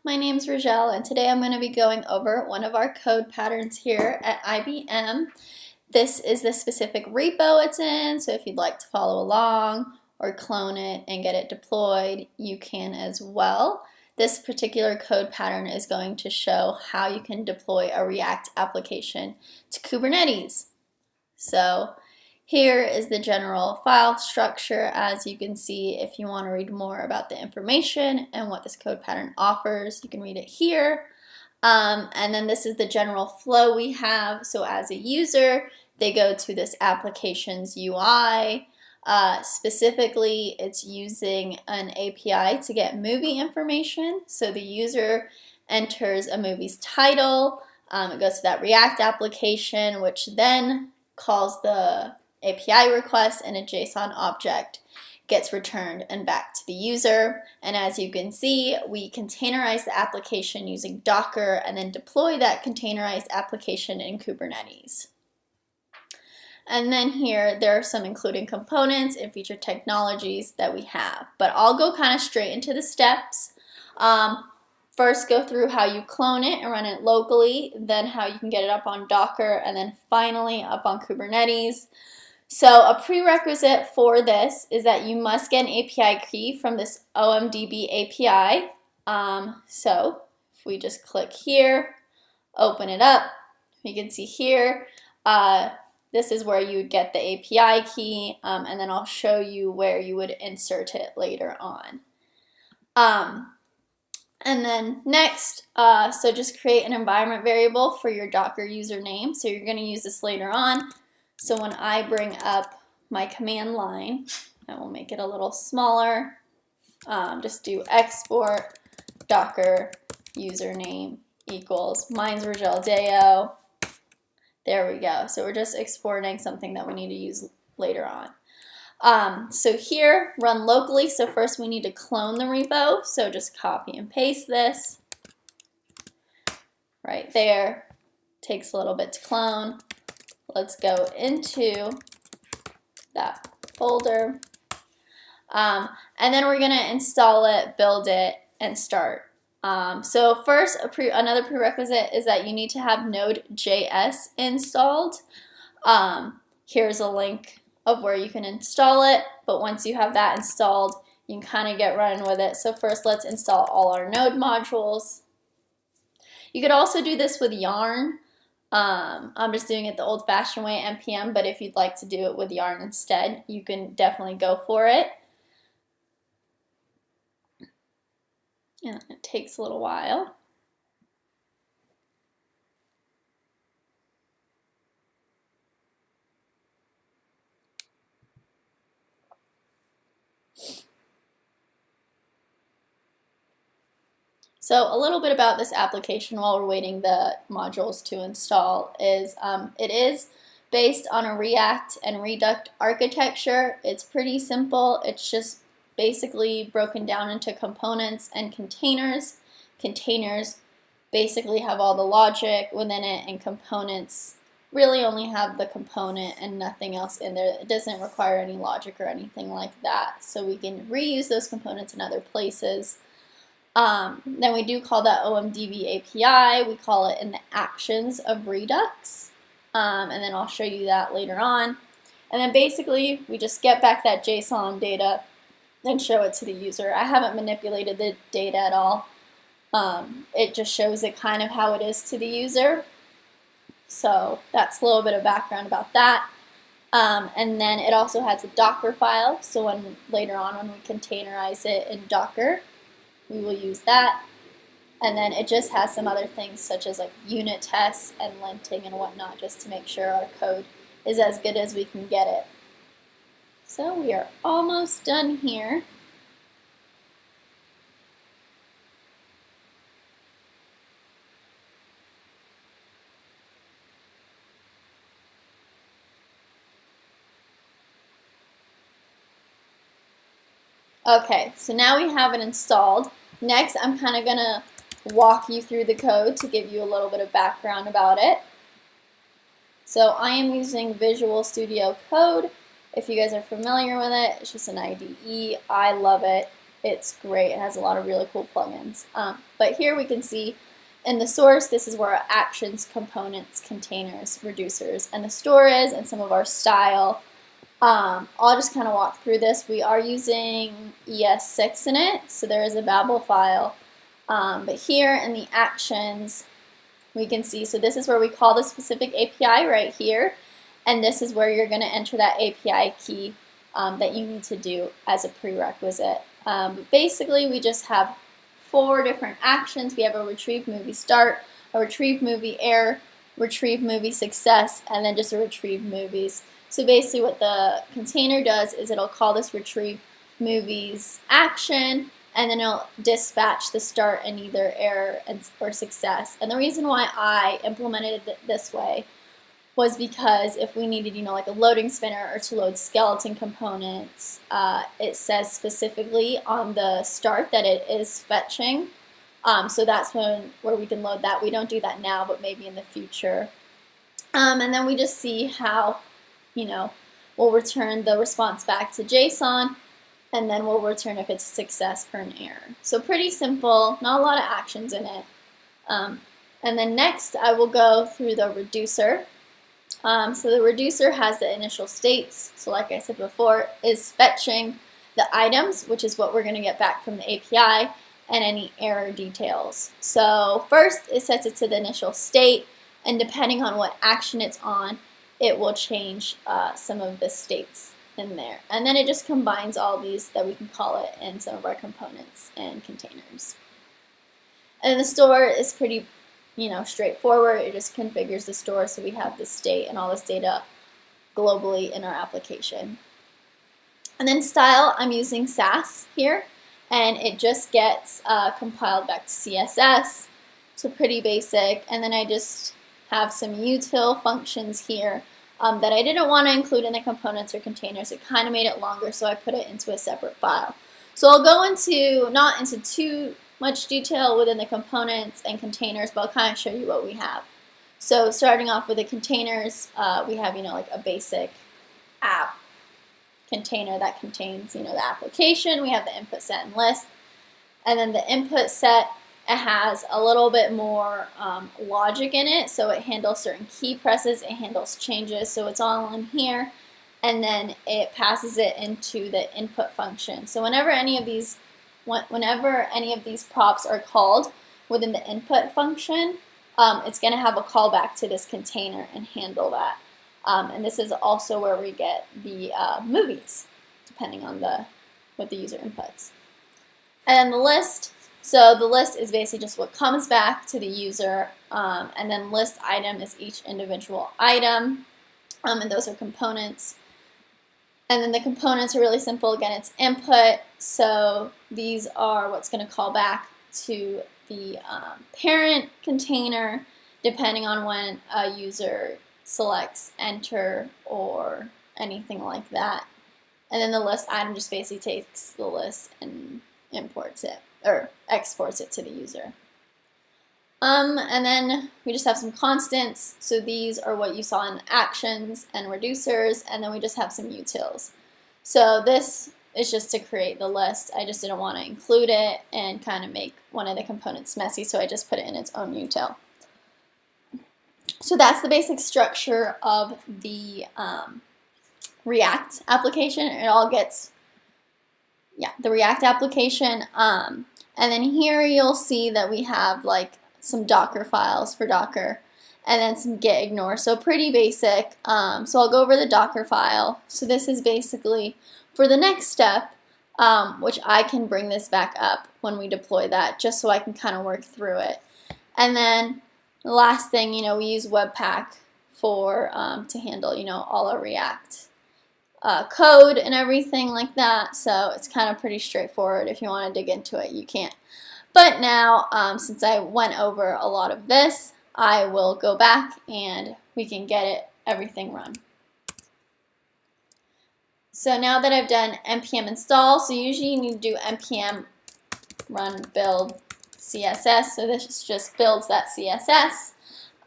My name's Rogel, and today I'm going to be going over one of our code patterns here at IBM. This is the specific repo it's in, so if you'd like to follow along or clone it and get it deployed, you can as well. This particular code pattern is going to show how you can deploy a React application to Kubernetes. So here is the general file structure. As you can see, if you want to read more about the information and what this code pattern offers, you can read it here. And then this is the general flow we have. So as a user, they go to this application's UI. Specifically, it's using an API to get movie information. So the user enters a movie's title. It goes to that React application, which then calls the API request, and a JSON object gets returned and back to the user. And as you can see, we containerize the application using Docker and then deploy that containerized application in Kubernetes. And then here, there are some including components and feature technologies that we have. But I'll go kind of straight into the steps. First, go through how you clone it and run it locally, then how you can get it up on Docker, and then finally up on Kubernetes. So a prerequisite for this is that you must get an API key from this OMDB API. So if we just click here, open it up, you can see here, this is where you would get the API key, and then I'll show you where you would insert it later on. And then next, so just create an environment variable for your Docker username. So you're going to use this later on. So when I bring up my command line, I will make it a little smaller. Just do export Docker username equals, mine's Rogel Deo. There we go. So we're just exporting something that we need to use later on. So here, run locally. So first we need to clone the repo. So just copy and paste this right there. Takes a little bit to clone. Let's go into that folder. And then we're going to install it, build it, and start. So first, another prerequisite is that you need to have Node.js installed. Here's a link of where you can install it, but once you have that installed, you can kind of get running with it. So first, let's install all our Node modules. You could also do this with Yarn. I'm just doing it the old-fashioned way, npm, but if you'd like to do it with Yarn instead, you can definitely go for it. And it takes a little while. So a little bit about this application while we're waiting the modules to install is it is based on a React and Redux architecture. It's pretty simple. It's just basically broken down into components and containers. Containers basically have all the logic within it, and components really only have the component and nothing else in there. It doesn't require any logic or anything like that. So we can reuse those components in other places. Then we do call that OMDB API. We call it in the actions of Redux. And then I'll show you that later on. And then basically we just get back that JSON data and show it to the user. I haven't manipulated the data at all. It just shows it kind of how it is to the user. So that's a little bit of background about that. And then it also has a Docker file. So later on when we containerize it in Docker, we will use that. And then it just has some other things such as like unit tests and linting and whatnot, just to make sure our code is as good as we can get it. So we are almost done here. Okay, so now we have it installed. Next, I'm kind of going to walk you through the code to give you a little bit of background about it. So I am using Visual Studio Code. If you guys are familiar with it, it's just an IDE. I love it. it's great. It has a lot of really cool plugins. But here we can see in the source, this is where our actions, components, containers, reducers, and the store is, and some of our style. I'll just kind of walk through this. We are using ES6 in it, so there is a Babel file. But here in the actions, we can see, so this is where we call the specific API right here, and this is where you're going to enter that API key that you need to do as a prerequisite. But basically, we just have 4 different actions. We have a retrieve movie start, a retrieve movie error, retrieve movie success, and then just a retrieve movies. So basically what the container does is it'll call this retrieve movies action, and then it'll dispatch the start and either error or success. And the reason why I implemented it this way was because if we needed, like a loading spinner or to load skeleton components, it says specifically on the start that it is fetching. So that's where we can load that. We don't do that now, but maybe in the future. And then we just see how, we'll return the response back to JSON, and then we'll return if it's a success or an error. So pretty simple, not a lot of actions in it. And then next I will go through the reducer. So the reducer has the initial states, so like I said before, is fetching the items, which is what we're going to get back from the API, and any error details. So first it sets it to the initial state, and depending on what action it's on, it will change some of the states in there. And then it just combines all these that we can call it in some of our components and containers. And the store is pretty straightforward. It just configures the store so we have the state and all this data globally in our application. And then style, I'm using Sass here, and it just gets compiled back to CSS, so pretty basic. And then I just have some util functions here that I didn't want to include in the components or containers. It kind of made it longer, so I put it into a separate file. So I'll go not into too much detail within the components and containers, but I'll kind of show you what we have. So starting off with the containers, we have like a basic app container that contains the application. We have the input set and list, and then the input set, it has a little bit more logic in it, so it handles certain key presses, it handles changes, so it's all in here, and then it passes it into the input function. So whenever any of these props are called within the input function, it's going to have a callback to this container and handle that. And this is also where we get the movies, depending on what the user inputs. And then the list. So the list is basically just what comes back to the user, and then list item is each individual item, and those are components. And then the components are really simple. Again, it's input, so these are what's going to call back to the parent container, depending on when a user selects enter or anything like that. And then the list item just basically takes the list and imports it, or exports it to the user. And then we just have some constants, so these are what you saw in actions and reducers, and then we just have some utils. So this is just to create the list. I just didn't want to include it and kind of make one of the components messy, so I just put it in its own util. So that's the basic structure of the React application. It all gets, the React application. And then here you'll see that we have like some Docker files for Docker, and then some git ignore. So pretty basic. So I'll go over the Docker file. So this is basically for the next step, which I can bring this back up when we deploy that, just so I can kind of work through it. And then the last thing, we use Webpack for to handle, all our React code and everything like that. So it's kind of pretty straightforward. If you want to dig into it, you can. But now, since I went over a lot of this, I will go back and we can get everything run. So now that I've done npm install, so usually you need to do npm run build CSS. So this just builds that CSS,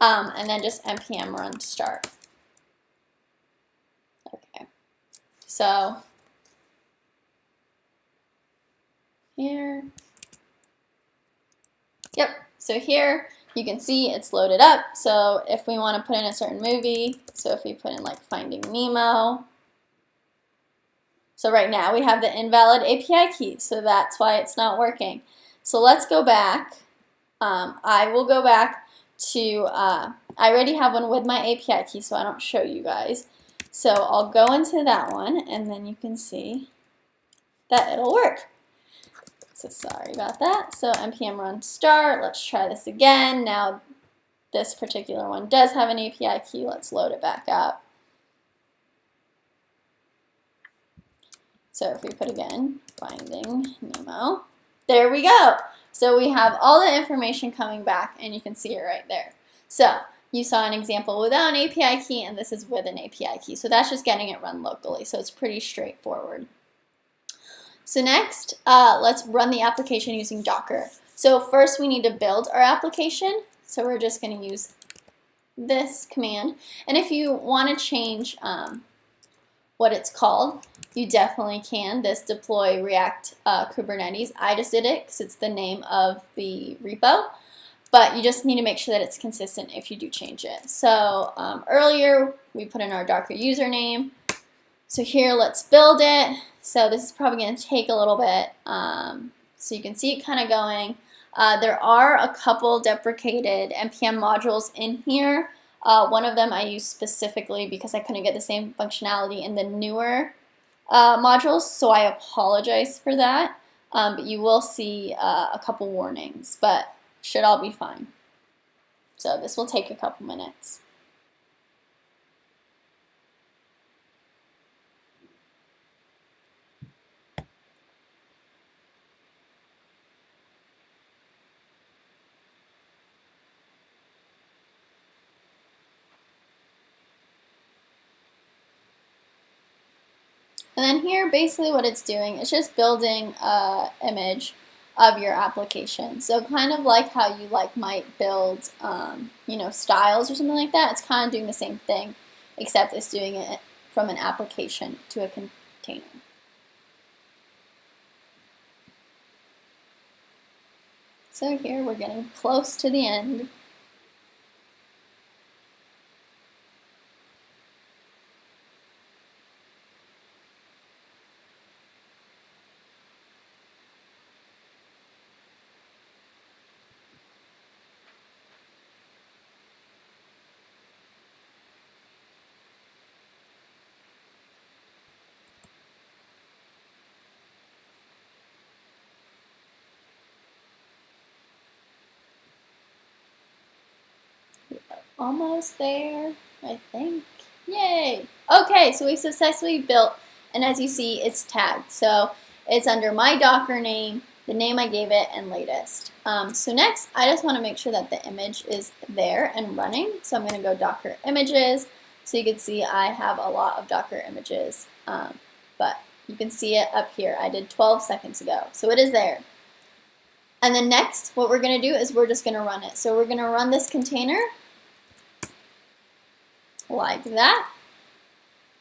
and then just npm run start. Okay. So here. Yep, so here you can see it's loaded up. So if we want to put in a certain movie, so if we put in like Finding Nemo, so right now we have the invalid API key, so that's why it's not working. So let's go back. I will go back to, I already have one with my API key, so I don't show you guys. So I'll go into that one, and then you can see that it'll work. So sorry about that. So npm run start, let's try this again. Now this particular one does have an API key. Let's load it back up. So if we put again, Finding Nemo, there we go. So we have all the information coming back, and you can see it right there. So you saw an example without an API key, and this is with an API key. So that's just getting it run locally. So it's pretty straightforward. So next, let's run the application using Docker. So first we need to build our application. So we're just going to use this command. And if you want to change what it's called, you definitely can. This deploy React Kubernetes. I just did it because it's the name of the repo. But you just need to make sure that it's consistent if you do change it. So earlier we put in our Docker username. So here, let's build it. So this is probably going to take a little bit. So you can see it kind of going. There are a couple deprecated NPM modules in here. One of them I used specifically because I couldn't get the same functionality in the newer modules, so I apologize for that. But you will see a couple warnings, but should all be fine. So this will take a couple minutes. And then here, basically what it's doing is just building an image of your application. So kind of like how you might build, you know, styles or something like that. It's kind of doing the same thing, except it's doing it from an application to a container. So here we're getting close to the end. Almost there, I think. Yay! Okay, so we successfully built, and as you see, it's tagged. So it's under my Docker name, the name I gave it, and latest. So next, I just want to make sure that the image is there and running. So I'm going to go Docker images. So you can see I have a lot of Docker images, but you can see it up here. I did 12 seconds ago, so it is there. And then next, what we're going to do is we're just going to run it. So we're going to run this container like that,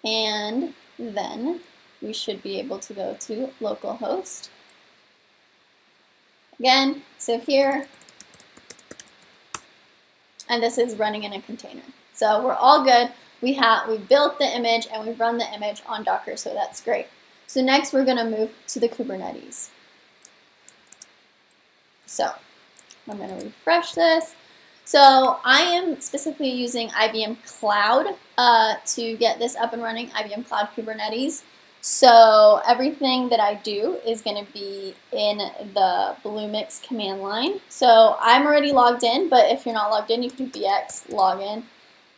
and then we should be able to go to localhost again. So here, and this is running in a container. So we're all good. We built the image and we've run the image on Docker, so that's great. So next we're going to move to the Kubernetes. So I'm going to refresh this. So I am specifically using IBM Cloud to get this up and running, IBM Cloud Kubernetes. So everything that I do is going to be in the Bluemix command line. So I'm already logged in, but if you're not logged in, you can do bx login,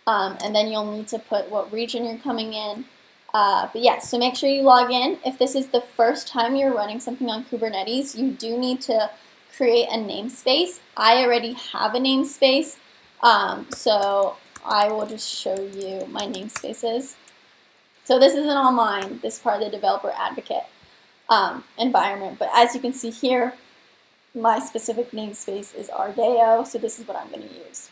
and then you'll need to put what region you're coming in. But yeah, so make sure you log in. If this is the first time you're running something on Kubernetes, you do need to create a namespace. I already have a namespace, so I will just show you my namespaces. So this isn't all mine. This is part of the developer advocate environment. But as you can see here, my specific namespace is Ardeo, so this is what I'm going to use.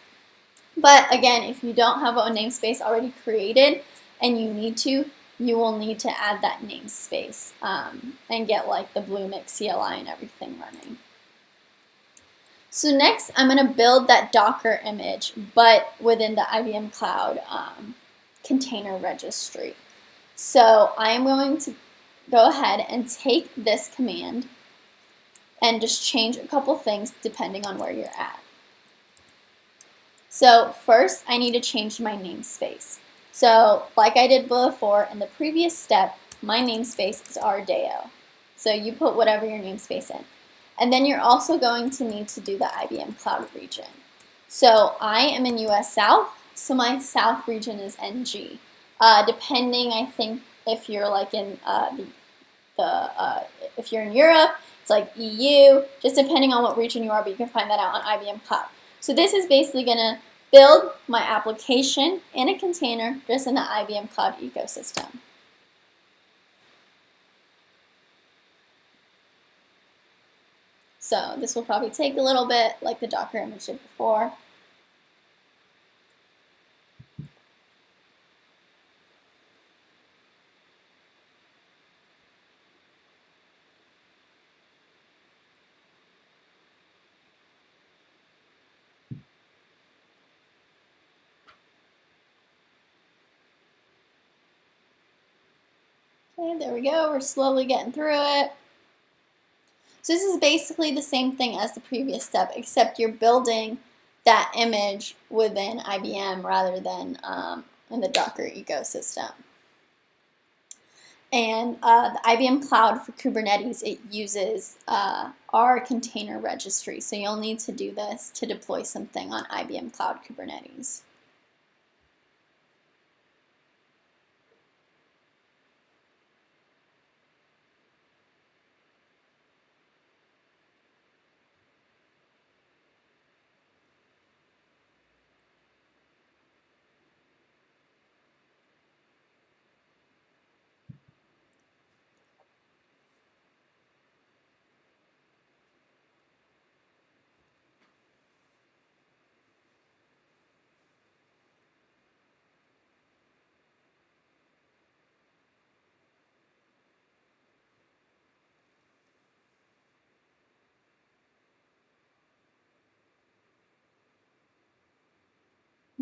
But again, if you don't have a namespace already created and you need to, you will need to add that namespace and get like the Bluemix CLI and everything running. So next, I'm going to build that Docker image, but within the IBM Cloud container registry. So I am going to go ahead and take this command and just change a couple things depending on where you're at. So first, I need to change my namespace. So like I did before in the previous step, my namespace is rdeo. So you put whatever your namespace in. And then you're also going to need to do the IBM Cloud region. So I am in US South, so my South region is NG. Depending, I think, if you're like in if you're in Europe, it's like EU, just depending on what region you are, but you can find that out on IBM Cloud. So this is basically going to build my application in a container just in the IBM Cloud ecosystem. So this will probably take a little bit, like the Docker image did before. Okay, there we go. We're slowly getting through it. So this is basically the same thing as the previous step, except you're building that image within IBM rather than in the Docker ecosystem. And the IBM Cloud for Kubernetes, it uses our container registry. So you'll need to do this to deploy something on IBM Cloud Kubernetes.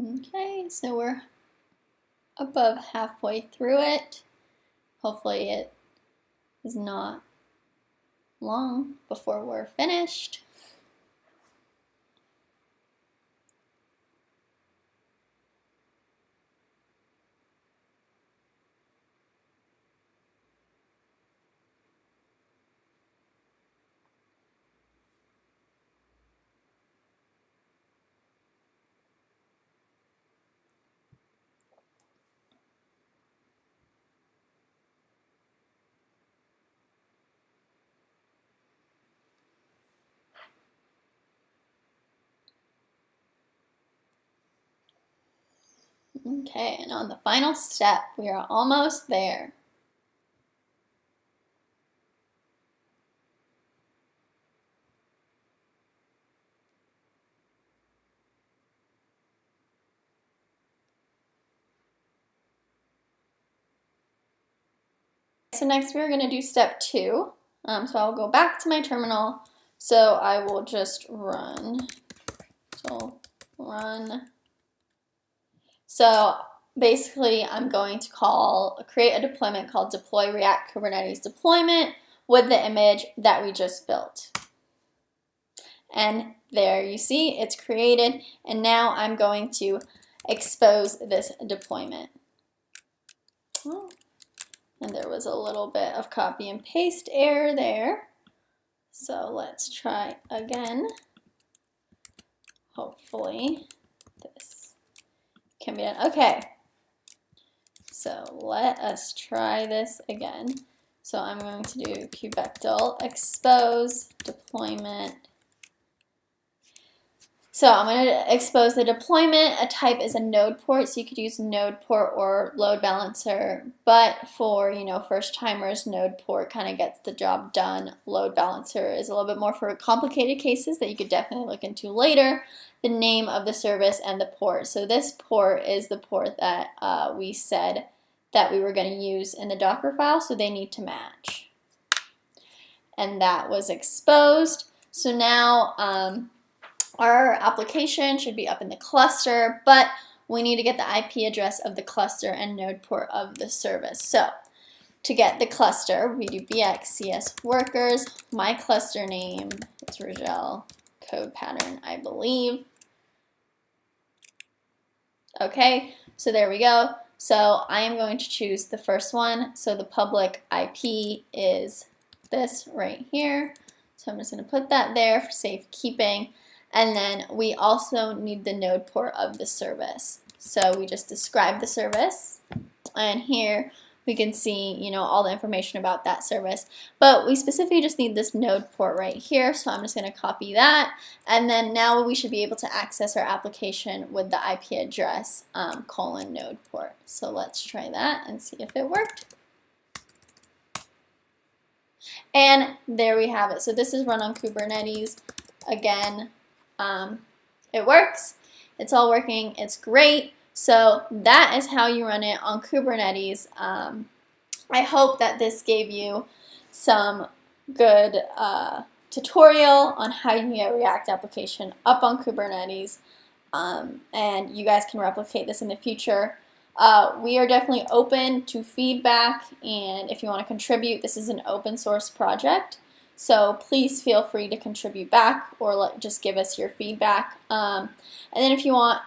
Okay, so we're above halfway through it. Hopefully it is not long before we're finished. Okay, and on the final step, we are almost there. So next we're going to do step 2. So I'll go back to my terminal. So I will just run. So basically I'm going to create a deployment called deploy React Kubernetes deployment with the image that we just built. And there you see it's created, and now I'm going to expose this deployment. Oh. And there was a little bit of copy and paste error there. So let's try again. Hopefully this can be done. Okay, so let us try this again. So I'm going to do kubectl expose deployment. So I'm going to expose the deployment. A type is a node port, so you could use node port or load balancer. But for first timers, node port kind of gets the job done. Load balancer is a little bit more for complicated cases that you could definitely look into later. The name of the service and the port. So this port is the port that we said that we were going to use in the Docker file, so they need to match. And that was exposed. So now our application should be up in the cluster, but we need to get the IP address of the cluster and node port of the service. So to get the cluster, we do bx workers. My cluster name is Rogel code pattern, I believe. Okay, so there we go. So I am going to choose the first one. So the public IP is this right here. So I'm just going to put that there for safekeeping. And then we also need the node port of the service. So we just describe the service. And here we can see, you know, all the information about that service. But we specifically just need this node port right here. So I'm just going to copy that. And then now we should be able to access our application with the IP address :node port. So let's try that and see if it worked. And there we have it. So this is run on Kubernetes. Again, it works. It's all working. It's great. So that is how you run it on Kubernetes. I hope that this gave you some good tutorial on how you can get a React application up on Kubernetes, and you guys can replicate this in the future. We are definitely open to feedback, and if you want to contribute, this is an open source project. So please feel free to contribute back or just give us your feedback. And then if you want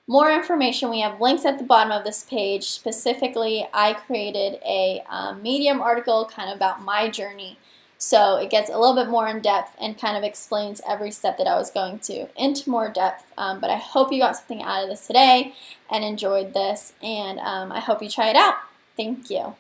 more information, we have links at the bottom of this page. Specifically, I created a Medium article kind of about my journey. So it gets a little bit more in depth and kind of explains every step that I was going to into more depth. But I hope you got something out of this today and enjoyed this. And I hope you try it out. Thank you.